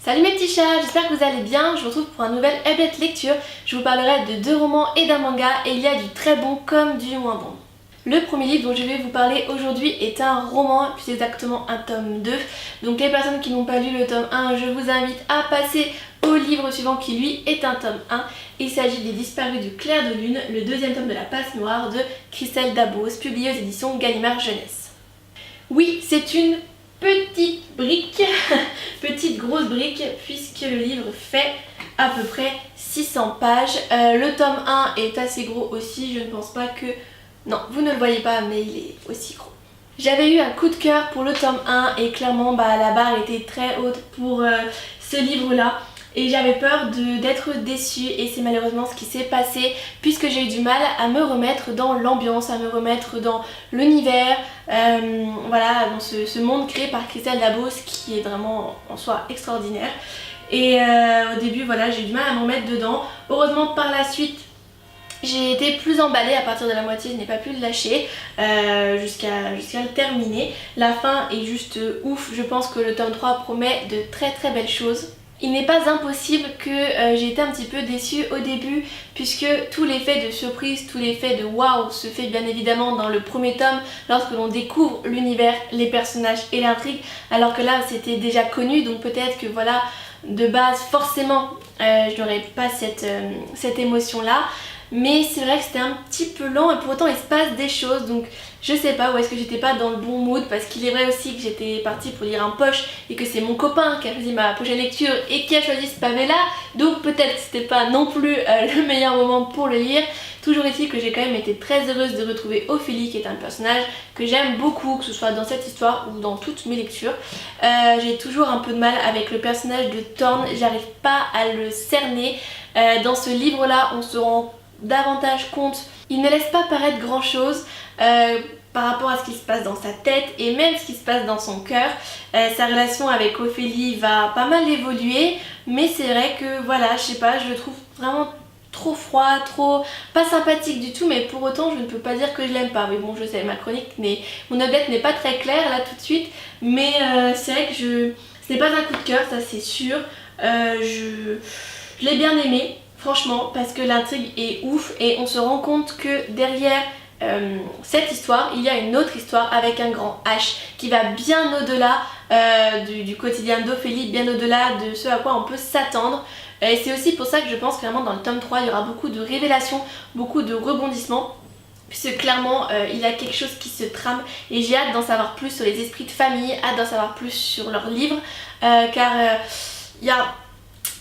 Salut mes petits chats, j'espère que vous allez bien. Je vous retrouve pour un nouvel update lecture. Je vous parlerai de 2 romans et d'un manga et il y a du très bon comme du moins bon. Le premier livre dont je vais vous parler aujourd'hui est un roman, plus exactement un tome 2. Donc les personnes qui n'ont pas lu le tome 1, je vous invite à passer au livre suivant qui lui est un tome 1. Il s'agit des Disparus du clair de lune, le 2e tome de la Passe Noire de Christelle Dabos, publié aux éditions Gallimard Jeunesse. Oui, c'est une petite brique, petite grosse brique, puisque le livre fait à peu près 600 pages. Le tome 1 est assez gros aussi, je ne pense pas que... Non, vous ne le voyez pas, mais il est aussi gros. J'avais eu un coup de cœur pour le tome 1 et clairement la barre était très haute pour ce livre-là. Et j'avais peur d'être déçue et c'est malheureusement ce qui s'est passé puisque j'ai eu du mal à me remettre dans l'ambiance, à me remettre dans l'univers, voilà, dans ce monde créé par Christelle Dabos qui est vraiment en soi extraordinaire. Et au début voilà, j'ai eu du mal à me remettre dedans. Heureusement par la suite j'ai été plus emballée à partir de la moitié, je n'ai pas pu le lâcher jusqu'à le terminer. La fin est juste ouf, je pense que le tome 3 promet de très très belles choses. Il n'est pas impossible que j'ai été un petit peu déçue au début puisque tout l'effet de surprise, tout l'effet de waouh se fait bien évidemment dans le premier tome lorsque l'on découvre l'univers, les personnages et l'intrigue, alors que là c'était déjà connu, donc peut-être que voilà, de base forcément je n'aurais pas cette émotion là. Mais c'est vrai que c'était un petit peu lent et pour autant il se passe des choses, donc je sais pas, ou est-ce que j'étais pas dans le bon mood, parce qu'il est vrai aussi que j'étais partie pour lire un poche et que c'est mon copain qui a choisi ma prochaine lecture et qui a choisi ce pavé là, donc peut-être que c'était pas non plus le meilleur moment pour le lire. Toujours est-il que j'ai quand même été très heureuse de retrouver Ophélie qui est un personnage que j'aime beaucoup, que ce soit dans cette histoire ou dans toutes mes lectures. J'ai toujours un peu de mal avec le personnage de Thorn, j'arrive pas à le cerner. Dans ce livre là on se rend davantage compte, il ne laisse pas paraître grand chose par rapport à ce qui se passe dans sa tête et même ce qui se passe dans son cœur. Sa relation avec Ophélie va pas mal évoluer, mais c'est vrai que voilà, je sais pas, je le trouve vraiment trop froid, trop pas sympathique du tout, mais pour autant je ne peux pas dire que je l'aime pas. Mais bon, je sais, ma chronique mon update n'est pas très claire là tout de suite, mais c'est vrai que ce n'est pas un coup de cœur, ça c'est sûr. Je l'ai bien aimé franchement, parce que l'intrigue est ouf et on se rend compte que derrière cette histoire, il y a une autre histoire avec un grand H qui va bien au-delà du quotidien d'Ophélie, bien au-delà de ce à quoi on peut s'attendre. Et c'est aussi pour ça que je pense que vraiment dans le tome 3, il y aura beaucoup de révélations, beaucoup de rebondissements. Puisque clairement il y a quelque chose qui se trame et j'ai hâte d'en savoir plus sur les esprits de famille, hâte d'en savoir plus sur leurs livres, car il y a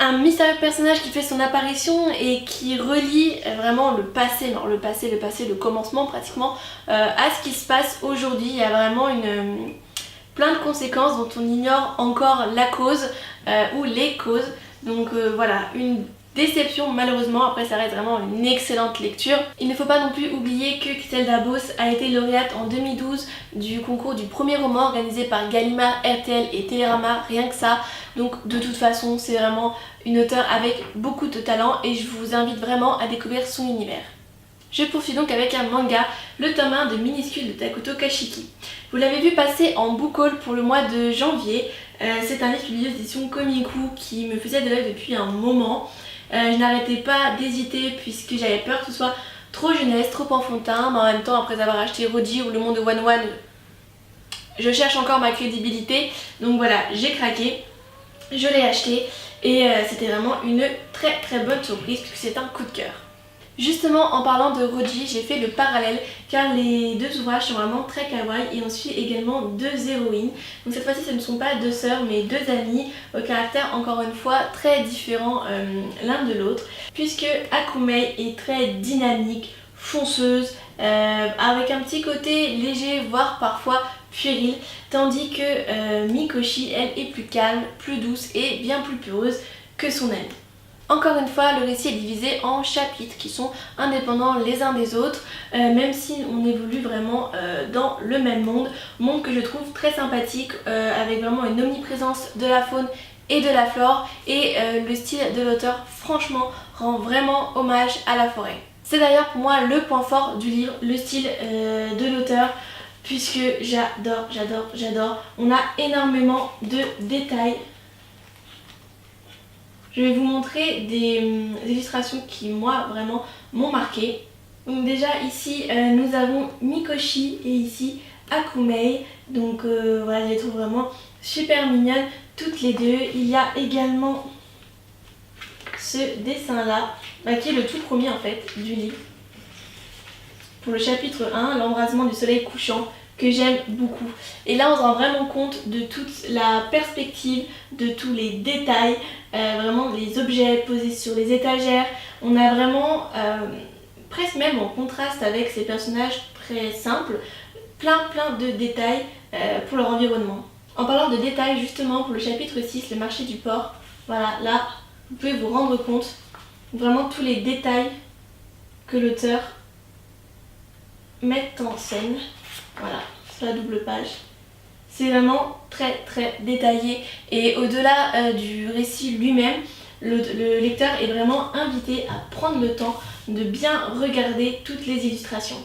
un mystérieux personnage qui fait son apparition et qui relie vraiment le passé, le commencement pratiquement, à ce qui se passe aujourd'hui. Il y a vraiment plein de conséquences dont on ignore encore la cause ou les causes. Donc voilà, une déception malheureusement. Après ça reste vraiment une excellente lecture. Il ne faut pas non plus oublier que Christelle Dabos a été lauréate en 2012 du concours du premier roman organisé par Gallimard, RTL et Télérama, rien que ça. Donc de toute façon c'est vraiment une auteure avec beaucoup de talent et je vous invite vraiment à découvrir son univers. Je poursuis donc avec un manga, le tome 1 de Minuscule de Takuto Kashiki. Vous l'avez vu passer en book haul pour le mois de janvier. C'est un livre publié aux éditions Komiku qui me faisait de l'œil depuis un moment. Je n'arrêtais pas d'hésiter puisque j'avais peur que ce soit trop jeunesse, trop enfantin, mais en même temps après avoir acheté Roji ou Le Monde de One One, je cherche encore ma crédibilité. Donc voilà, j'ai craqué, je l'ai acheté et c'était vraiment une très très bonne surprise puisque c'est un coup de cœur. Justement en parlant de Roji, j'ai fait le parallèle car les deux ouvrages sont vraiment très kawaii et on suit également 2 héroïnes. Donc cette fois-ci ce ne sont pas 2 sœurs mais 2 amies au caractère encore une fois très différent l'un de l'autre, puisque Akumei est très dynamique, fonceuse, avec un petit côté léger voire parfois puéril, tandis que Mikoshi elle est plus calme, plus douce et bien plus peureuse que son amie. Encore une fois, le récit est divisé en chapitres qui sont indépendants les uns des autres, même si on évolue vraiment dans le même monde que je trouve très sympathique, avec vraiment une omniprésence de la faune et de la flore, et le style de l'auteur franchement rend vraiment hommage à la forêt. C'est d'ailleurs pour moi le point fort du livre, le style de l'auteur, puisque j'adore. On a énormément de détails. je vais vous montrer des illustrations qui moi vraiment m'ont marqué. Donc déjà ici nous avons Mikoshi et ici Akumei. Donc voilà, je les trouve vraiment super mignonnes toutes les deux. Il y a également ce dessin là, qui est le tout premier en fait du livre. Pour le chapitre 1, l'embrasement du soleil couchant, que j'aime beaucoup. Et là on se rend vraiment compte de toute la perspective, de tous les détails, vraiment les objets posés sur les étagères. On a vraiment, presque même en contraste avec ces personnages très simples, plein de détails pour leur environnement. En parlant de détails justement pour le chapitre 6, le marché du port, voilà, là vous pouvez vous rendre compte vraiment tous les détails que l'auteur met en scène. Voilà, sur la double page. C'est vraiment très détaillé et au-delà du récit lui-même, le lecteur est vraiment invité à prendre le temps de bien regarder toutes les illustrations.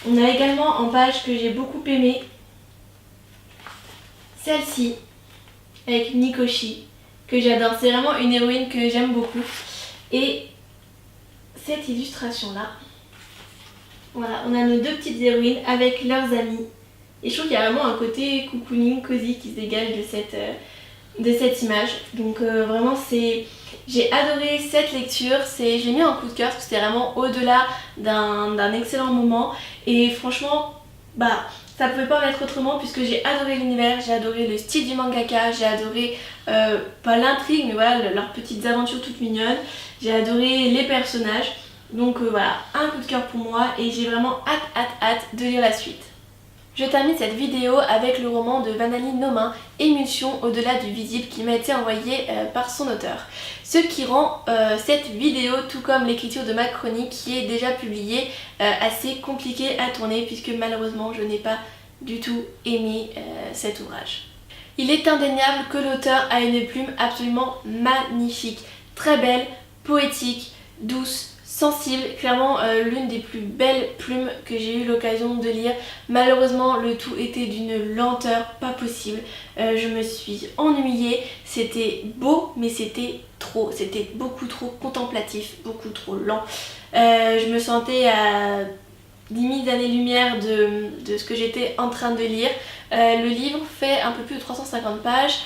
On a également en page que j'ai beaucoup aimé, celle-ci, avec Mikoshi, que j'adore. C'est vraiment une héroïne que j'aime beaucoup. Et cette illustration-là, voilà, on a nos deux petites héroïnes avec leurs amis. Et je trouve qu'il y a vraiment un côté cocooning, cosy qui se dégage de cette image. Donc vraiment j'ai adoré cette lecture, je l'ai mis en coup de cœur parce que c'était vraiment au-delà d'un excellent moment. Et franchement, ça pouvait pas en être autrement puisque j'ai adoré l'univers, j'ai adoré le style du mangaka, j'ai adoré, pas l'intrigue, mais voilà, leurs petites aventures toutes mignonnes. J'ai adoré les personnages. Donc voilà, un coup de cœur pour moi et j'ai vraiment hâte de lire la suite. Je termine cette vidéo avec le roman de Vanali Nomin, Émulsion au-delà du visible, qui m'a été envoyé par son auteur. Ce qui rend cette vidéo, tout comme l'écriture de ma chronique qui est déjà publiée, assez compliquée à tourner puisque malheureusement je n'ai pas du tout aimé cet ouvrage. Il est indéniable que l'auteur a une plume absolument magnifique, très belle, poétique, douce, sensible, clairement l'une des plus belles plumes que j'ai eu l'occasion de lire. Malheureusement le tout était d'une lenteur pas possible, je me suis ennuyée, c'était beau mais c'était beaucoup trop contemplatif, beaucoup trop lent. Je me sentais à 10 000 années-lumière de ce que j'étais en train de lire. Le livre fait un peu plus de 350 pages,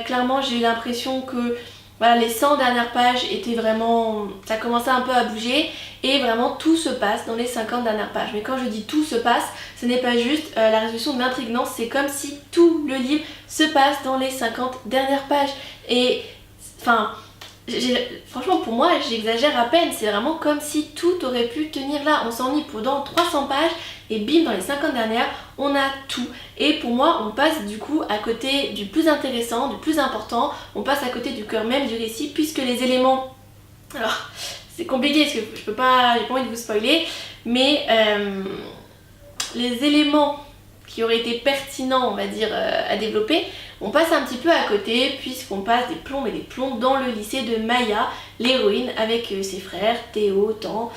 clairement j'ai eu l'impression que voilà, les 100 dernières pages étaient vraiment... ça commençait un peu à bouger et vraiment tout se passe dans les 50 dernières pages. Mais quand je dis tout se passe, ce n'est pas juste la résolution de l'intrigue, non, c'est comme si tout le livre se passe dans les 50 dernières pages. Et enfin, franchement pour moi j'exagère à peine, c'est vraiment comme si tout aurait pu tenir là. On s'ennuie pendant 300 pages et bim, dans les 50 dernières on a tout. Et pour moi on passe du coup à côté du plus intéressant, du plus important, on passe à côté du cœur même du récit puisque les éléments... Alors c'est compliqué parce que j'ai pas envie de vous spoiler, mais les éléments qui auraient été pertinents on va dire à développer, on passe un petit peu à côté puisqu'on passe des plombs et des plombs dans le lycée de Maya, l'héroïne, avec ses frères, Théo, Tan,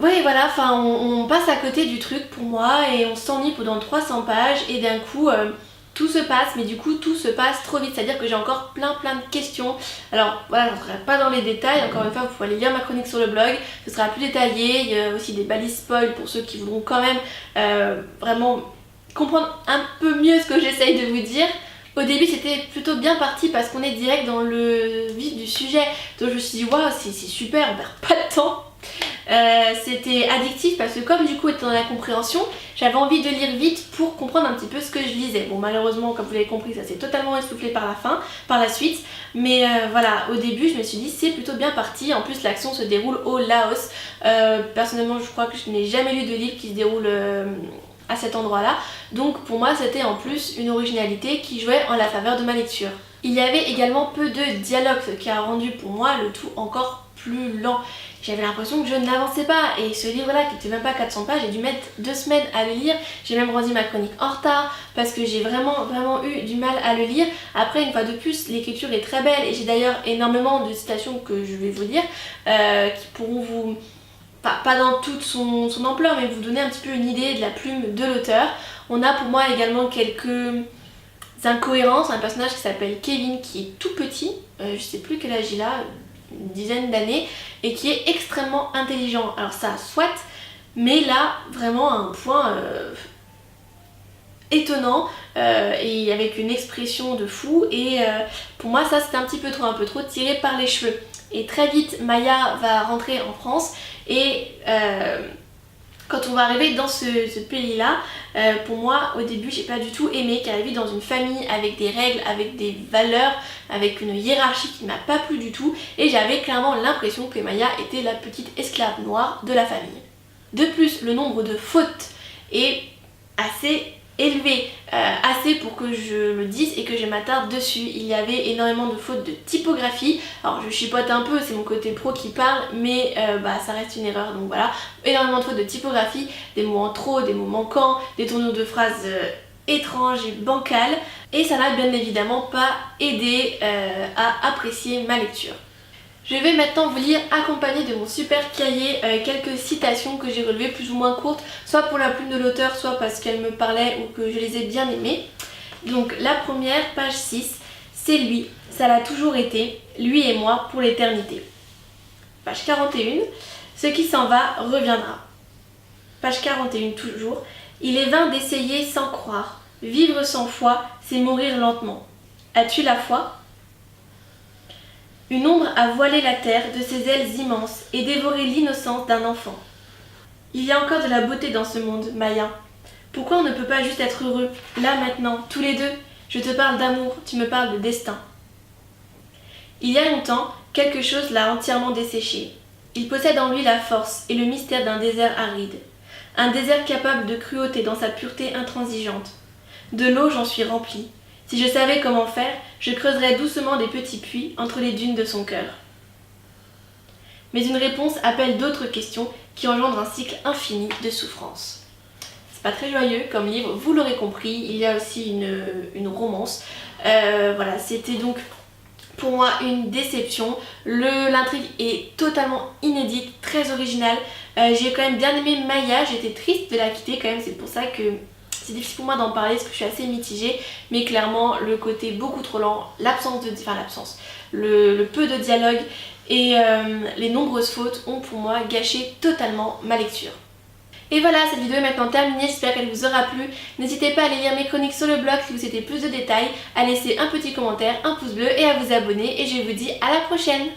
ouais voilà, enfin on passe à côté du truc pour moi et on s'ennuie pendant 300 pages et d'un coup tout se passe, mais du coup tout se passe trop vite, c'est-à-dire que j'ai encore plein de questions. Alors voilà, je n'entrerai pas dans les détails, encore une fois vous pouvez aller lire ma chronique sur le blog, ce sera plus détaillé, il y a aussi des balises spoil pour ceux qui voudront quand même vraiment comprendre un peu mieux ce que j'essaye de vous dire. Au début c'était plutôt bien parti parce qu'on est direct dans le vif du sujet, donc je me suis dit waouh c'est super, on perd pas de temps. C'était addictif parce que comme du coup étant dans la compréhension, j'avais envie de lire vite pour comprendre un petit peu ce que je lisais. Bon malheureusement comme vous l'avez compris ça s'est totalement essoufflé par la suite, mais voilà, au début je me suis dit c'est plutôt bien parti. En plus l'action se déroule au Laos, personnellement je crois que je n'ai jamais lu de livre qui se déroule à cet endroit là, donc pour moi c'était en plus une originalité qui jouait en la faveur de ma lecture. Il y avait également peu de dialogue, ce qui a rendu pour moi le tout encore plus lent. J'avais l'impression que je n'avançais pas et ce livre là qui était même pas 400 pages, j'ai dû mettre 2 semaines à le lire. J'ai même rendu ma chronique en retard parce que j'ai vraiment eu du mal à le lire. Après une fois de plus l'écriture est très belle et j'ai d'ailleurs énormément de citations que je vais vous lire qui pourront vous... pas dans toute son ampleur mais vous donner un petit peu une idée de la plume de l'auteur. On a pour moi également quelques incohérences. Un personnage qui s'appelle Kevin qui est tout petit, je sais plus quel âge il a, une dizaine d'années, et qui est extrêmement intelligent. Alors ça, soit, mais là, vraiment à un point étonnant et avec une expression de fou, et pour moi ça c'était un peu trop tiré par les cheveux. Et très vite Maya va rentrer en France et quand on va arriver dans ce pays là, pour moi au début j'ai pas du tout aimé, car elle vit dans une famille avec des règles, avec des valeurs, avec une hiérarchie qui m'a pas plu du tout, et j'avais clairement l'impression que Maya était la petite esclave noire de la famille. De plus, le nombre de fautes est assez élevé, assez pour que je le dise et que je m'attarde dessus. Il y avait énormément de fautes de typographie. Alors je chipote un peu, c'est mon côté pro qui parle, mais ça reste une erreur, donc voilà. Énormément de fautes de typographie, des mots en trop, des mots manquants, des tournures de phrases étranges et bancales, et ça n'a bien évidemment pas aidé à apprécier ma lecture. Je vais maintenant vous lire, accompagné de mon super cahier, quelques citations que j'ai relevées plus ou moins courtes, soit pour la plume de l'auteur, soit parce qu'elle me parlait ou que je les ai bien aimées. Donc la première, page 6, c'est lui, ça l'a toujours été, lui et moi pour l'éternité. Page 41, ce qui s'en va reviendra. Page 41 toujours, il est vain d'essayer sans croire, vivre sans foi, c'est mourir lentement. As-tu la foi ? Une ombre a voilé la terre de ses ailes immenses et dévoré l'innocence d'un enfant. Il y a encore de la beauté dans ce monde, Maya. Pourquoi on ne peut pas juste être heureux, là maintenant, tous les deux ? Je te parle d'amour, tu me parles de destin. Il y a longtemps, quelque chose l'a entièrement desséché. Il possède en lui la force et le mystère d'un désert aride. Un désert capable de cruauté dans sa pureté intransigeante. De l'eau, j'en suis remplie. Si je savais comment faire, je creuserais doucement des petits puits entre les dunes de son cœur. Mais une réponse appelle d'autres questions qui engendrent un cycle infini de souffrance. C'est pas très joyeux comme livre, vous l'aurez compris, il y a aussi une romance. Voilà, c'était donc pour moi une déception. L'intrigue est totalement inédite, très originale. J'ai quand même bien aimé Maya, j'étais triste de la quitter quand même, c'est pour ça que c'est difficile pour moi d'en parler parce que je suis assez mitigée, mais clairement le côté beaucoup trop lent, le peu de dialogue et les nombreuses fautes ont pour moi gâché totalement ma lecture. Et voilà, cette vidéo est maintenant terminée, j'espère qu'elle vous aura plu. N'hésitez pas à aller lire mes chroniques sur le blog si vous souhaitez plus de détails, à laisser un petit commentaire, un pouce bleu et à vous abonner, et je vous dis à la prochaine.